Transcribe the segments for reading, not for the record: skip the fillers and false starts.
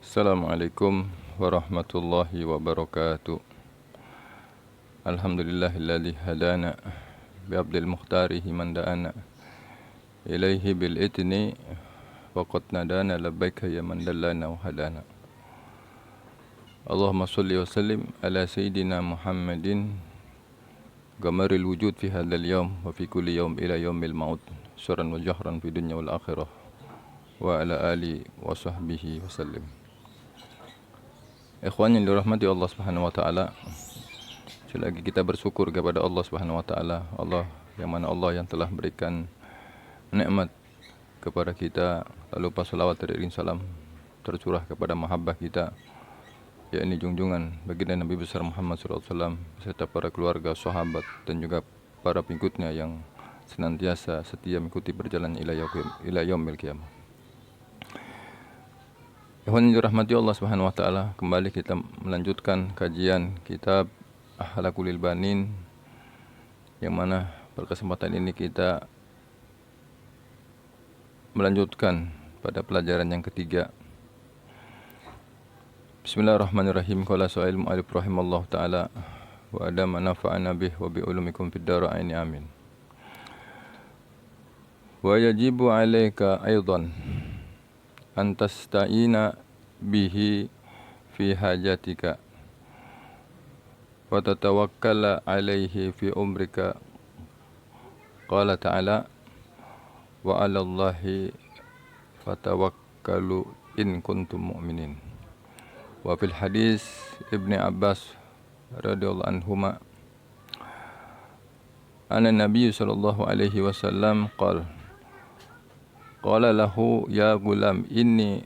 Assalamualaikum warahmatullahi wabarakatuh. Alhamdulillahilladzi hadana bi'abdil mukhtarihi man da'ana ilaihi bil idni wa qad nadana labbaika ya man dallana wa hadana. Allahumma salli wa sallim ala sayyidina Muhammadin gamaril wujud fi hadzal yawm wa fi kulli yawm ila yaumil maut sirran wa jahran fi dunya wal akhirah wa ala ali wa sahbihi wa sallim. Ikhwan yang dirahmati Allah Subhanahu wa taala, selagi kita bersyukur kepada Allah Subhanahu wa taala, Allah yang telah berikan nikmat kepada kita, lalu pas salawat dan salam tercurah kepada mahabbah kita, yakni junjungan baginda Nabi besar Muhammad sallallahu alaihi wasallam beserta para keluarga, sahabat dan juga para pengikutnya yang senantiasa setia mengikuti perjalanan ila yaumil qiyamah. Ikhwan yang dirahmati Allah Subhanahu wa taala, kembali kita melanjutkan kajian kitab Akhlaqul Banin, yang mana pada kesempatan ini kita melanjutkan pada pelajaran yang ketiga. Bismillahirrahmanirrahim. Qala sa'il mu'alif rahimallahu taala wa adama nafa'ana bih wa bi ulumikum fid darain amin. Wa yajibu 'alaika aidan an tasta'ina bihi fi hajatika wa tatawakkala alaihi fi umrika. Qala ta'ala wa 'alallahi fatawakkalu in kuntum mu'minin. Wa fil hadis Ibni Abbas radhiyallahu anhuma anna Nabi sallallahu alaihi wasallam qala lahu ya gulam inni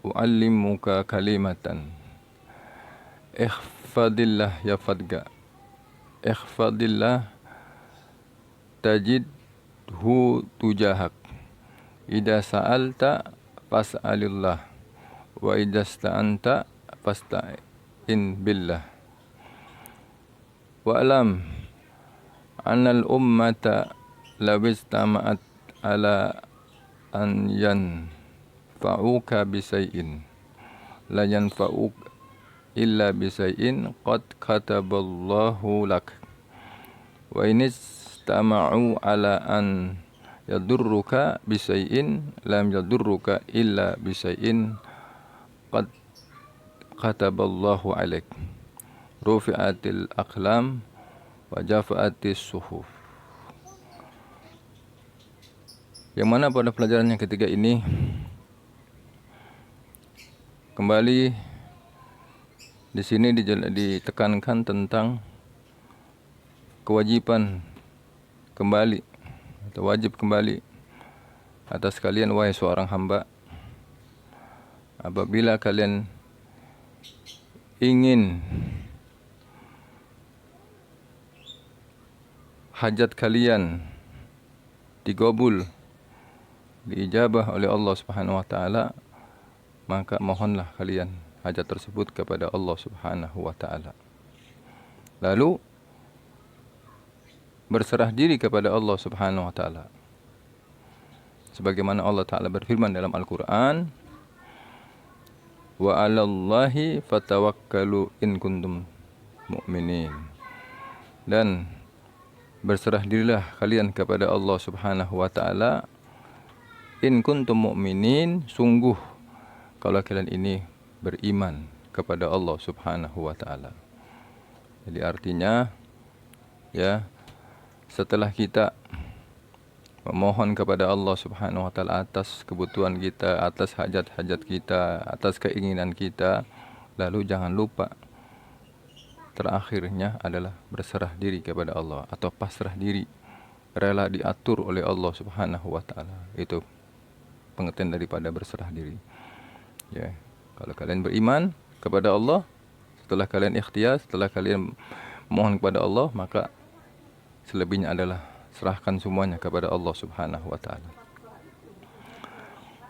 u'allimuka kalimatan ihfadillah yafadga ihfadillah tajidhu tujahak idza sa'alta fas'alillah wa idza sta'anta fasta'in billah wa alam annal ummata lawistama'at ala an yanfa'uka bisay'in la yanfa'uk illa bisay'in qad kataballahu lak wa in istama'u ala an yadurruka bisay'in lam yadurruka illa bisay'in qad kataballahu alaik rufi'atil aqlam wa jafa'atis suhuf. Yang mana pada pelajaran yang ketiga ini kembali di sini ditekankan tentang kewajiban kembali atau wajib kembali atas kalian wahai seorang hamba apabila kalian ingin hajat kalian digabul, diijabah oleh Allah Subhanahu wa taala, maka mohonlah kalian hajat tersebut kepada Allah Subhanahu wa taala. Lalu berserah diri kepada Allah Subhanahu wa taala. Sebagaimana Allah taala berfirman dalam Al-Qur'an, wa 'alallahi fatawakkalu in kuntum mu'minin. Dan berserah dirilah kalian kepada Allah Subhanahu wa taala in kuntum mu'minin, sungguh kalau kalian ini beriman kepada Allah Subhanahu wa taala. Jadi artinya ya, setelah kita memohon kepada Allah Subhanahu wa taala atas kebutuhan kita, atas hajat-hajat kita, atas keinginan kita, lalu jangan lupa terakhirnya adalah berserah diri kepada Allah atau pasrah diri, rela diatur oleh Allah Subhanahu wa taala. Itu pengertian daripada berserah diri. Ya, kalau kalian beriman kepada Allah, setelah kalian ikhtiar, setelah kalian mohon kepada Allah, maka selebihnya adalah serahkan semuanya kepada Allah Subhanahu wa taala.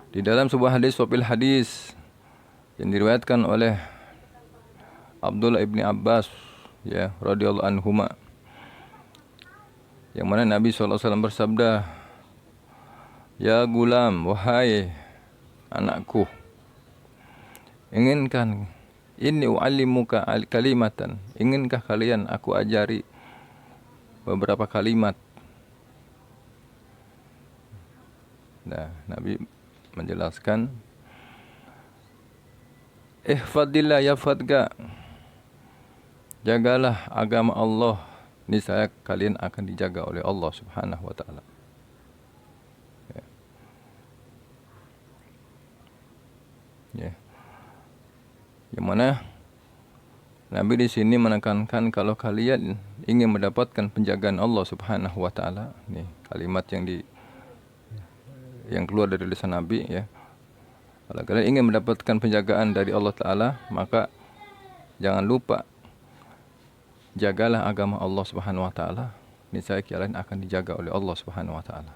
Di dalam sebuah hadis yang diriwayatkan oleh Abdullah ibni Abbas ya radhiyallahu anhuma, yang mana Nabi sallallahu alaihi wasallam bersabda, "Ya gulam, wahai anakku, inginkan inni u'allimuka kalimatan, inginkah kalian aku ajari beberapa kalimat. Nah, Nabi menjelaskan, ihfadillah yafadga, jagalah agama Allah, niscaya kalian akan dijaga oleh Allah Subhanahu wa taala. Ya. Ya. Yang mana Nabi di sini menekankan kalau kalian ingin mendapatkan penjagaan Allah Subhanahu wa taala, nih kalimat yang keluar dari lisan Nabi, ya. Kalau kalian ingin mendapatkan penjagaan dari Allah taala, maka jangan lupa jagalah agama Allah Subhanahu wa taala, niscaya kalian akan dijaga oleh Allah Subhanahu wa taala.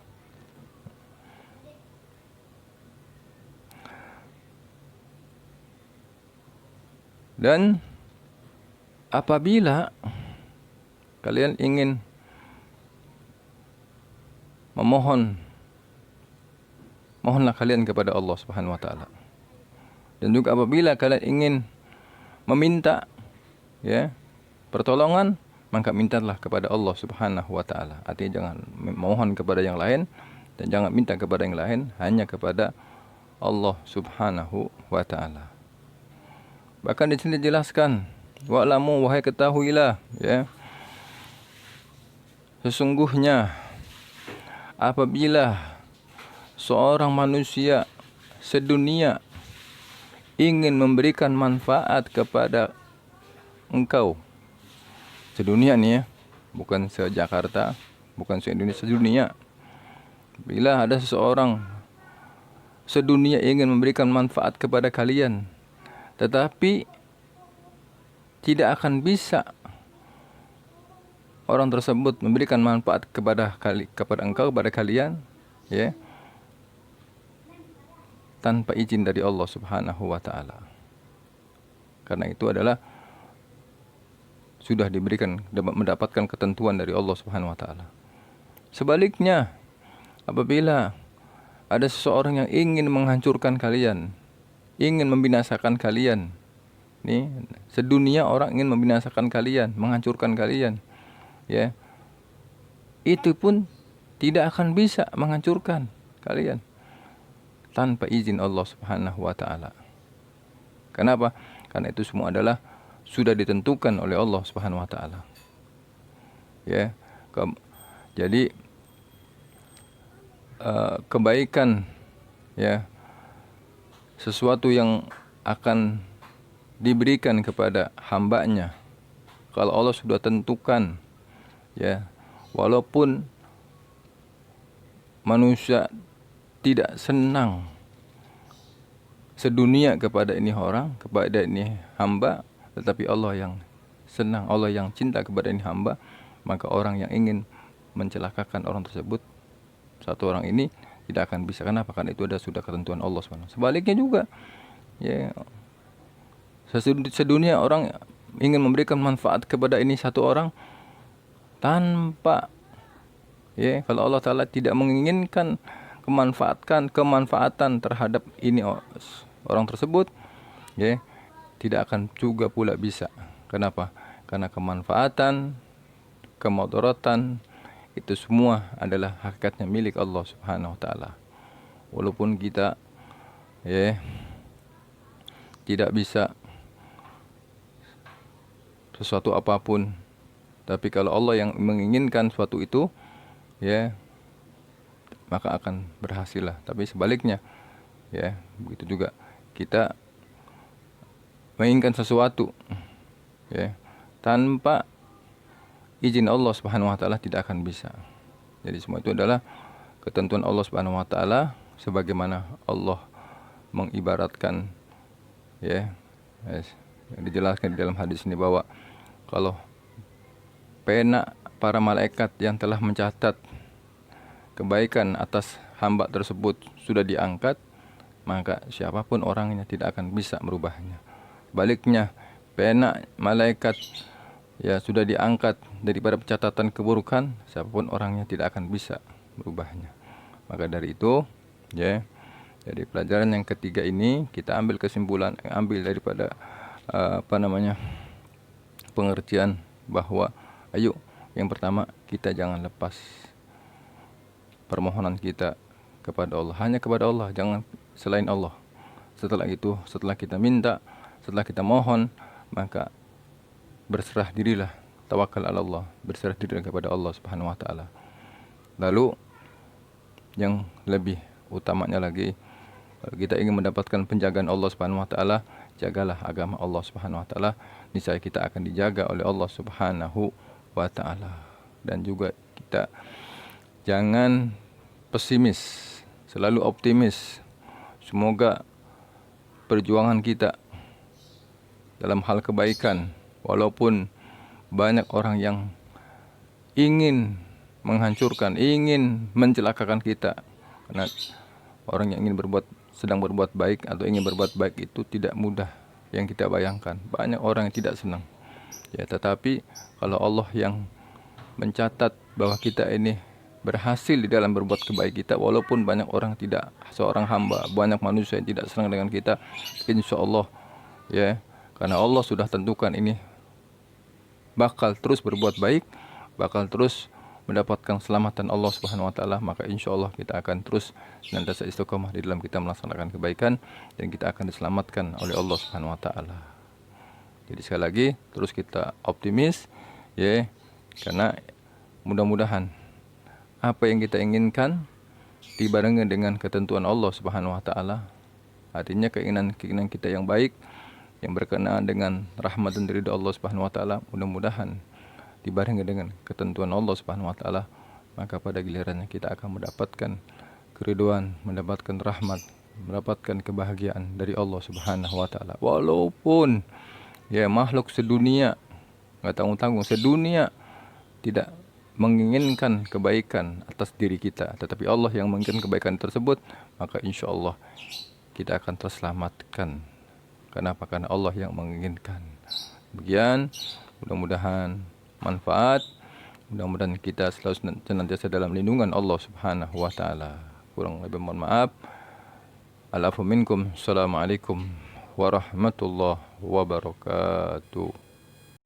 Dan apabila kalian ingin mohonlah kalian kepada Allah Subhanahu wa taala. Dan juga apabila kalian ingin meminta, ya, pertolongan, maka mintalah kepada Allah Subhanahu wa taala. Artinya jangan mohon kepada yang lain dan jangan minta kepada yang lain, hanya kepada Allah Subhanahu wa taala. Bahkan di sini dijelaskan, wa'lamu, wahai ketahuilah, ya, sesungguhnya apabila seorang manusia sedunia ingin memberikan manfaat kepada engkau, sedunia nih ya, bukan se-Jakarta, bukan se-Indonesia, sedunia. Bila ada seseorang sedunia ingin memberikan manfaat kepada kalian, tetapi tidak akan bisa orang tersebut memberikan manfaat kepada engkau, kepada kalian, ya, tanpa izin dari Allah Subhanahu wa taala. Karena itu adalah sudah diberikan, mendapatkan ketentuan dari Allah Subhanahu wa taala. Sebaliknya, apabila ada seseorang yang ingin menghancurkan kalian, ingin membinasakan kalian, nih, sedunia orang ingin membinasakan kalian, menghancurkan kalian, ya, itu pun tidak akan bisa menghancurkan kalian tanpa izin Allah Subhanahu wa taala. Kenapa? Karena itu semua adalah sudah ditentukan oleh Allah Subhanahu wa taala. Ya. Jadi kebaikan, ya, sesuatu yang akan diberikan kepada hambanya kalau Allah sudah tentukan, ya, walaupun manusia tidak senang sedunia kepada ini orang, kepada ini hamba, tetapi Allah yang senang, Allah yang cinta kepada ini hamba, maka orang yang ingin mencelakakan orang tersebut, satu orang ini, tidak akan bisa. Kenapa? Karena itu sudah ketentuan Allah SWT. Sebaliknya juga, ya, sedunia orang ingin memberikan manfaat kepada ini satu orang tanpa, ya, kalau Allah Ta'ala tidak menginginkan kemanfaatan terhadap ini orang tersebut, ya, tidak akan juga pula bisa. Kenapa? Karena kemanfaatan, kemudaratan itu semua adalah hakikatnya milik Allah Subhanahu wa taala. Walaupun kita, ya, tidak bisa sesuatu apapun, tapi kalau Allah yang menginginkan suatu itu, ya, maka akan berhasil lah. Tapi sebaliknya, ya, begitu juga kita menginginkan sesuatu, ya, tanpa izin Allah Subhanahu wa taala tidak akan bisa. Jadi semua itu adalah ketentuan Allah Subhanahu wa taala, sebagaimana Allah mengibaratkan, ya, yang dijelaskan di dalam hadis ini bahwa kalau pena para malaikat yang telah mencatat kebaikan atas hamba tersebut sudah diangkat, maka siapapun orangnya tidak akan bisa merubahnya. Baliknya, pena malaikat, ya, sudah diangkat daripada pencatatan keburukan, siapapun orangnya tidak akan bisa merubahnya. Maka dari itu, ya, Jadi pelajaran yang ketiga ini kita ambil kesimpulan, ambil daripada pengertian bahwa ayo, yang pertama kita jangan lepas permohonan kita kepada Allah, hanya kepada Allah, jangan selain Allah. Setelah itu, setelah kita minta, setelah kita mohon, maka berserah dirilah, tawakal ala Allah, berserah diri kepada Allah Subhanahu wa taala. Lalu yang lebih utamanya lagi, kalau kita ingin mendapatkan penjagaan Allah Subhanahu wa taala, jagalah agama Allah Subhanahu wa taala, niscaya kita akan dijaga oleh Allah Subhanahu wa taala. Dan juga kita jangan pesimis, selalu optimis. Semoga perjuangan kita dalam hal kebaikan, walaupun banyak orang yang ingin menghancurkan, ingin mencelakakan kita, karena orang yang sedang berbuat baik atau ingin berbuat baik itu tidak mudah yang kita bayangkan. Banyak orang yang tidak senang. Ya, tetapi kalau Allah yang mencatat bahwa kita ini berhasil di dalam berbuat kebaikan kita, walaupun banyak orang tidak, seorang hamba, banyak manusia yang tidak senang dengan kita, insya Allah, ya, karena Allah sudah tentukan ini bakal terus berbuat baik, bakal terus mendapatkan keselamatan Allah Subhanahu wa taala, maka insya Allah kita akan terus senantiasa istiqomah di dalam kita melaksanakan kebaikan, dan kita akan diselamatkan oleh Allah Subhanahu wa taala. Jadi sekali lagi terus kita optimis, ya, karena mudah-mudahan apa yang kita inginkan dibarengi dengan ketentuan Allah Subhanahu wa taala. Artinya keinginan kita yang baik, yang berkenaan dengan rahmat dan ridha Allah Subhanahu wa taala, mudah-mudahan dibarengi dengan ketentuan Allah Subhanahu wa taala, maka pada gilirannya kita akan mendapatkan keridhaan, mendapatkan rahmat, mendapatkan kebahagiaan dari Allah Subhanahu wa taala. Walaupun ya makhluk sedunia, enggak tanggung-tanggung, sedunia tidak menginginkan kebaikan atas diri kita, tetapi Allah yang menginginkan kebaikan tersebut, maka insya Allah kita akan terselamatkan. Kenapa? Karena Allah yang menginginkan. Demikian, mudah-mudahan manfaat, mudah-mudahan kita selalu senantiasa dalam lindungan Allah Subhanahu wa taala. Kurang lebih mohon maaf. Al-afu minkum. Assalamualaikum warahmatullahi wabarakatuh.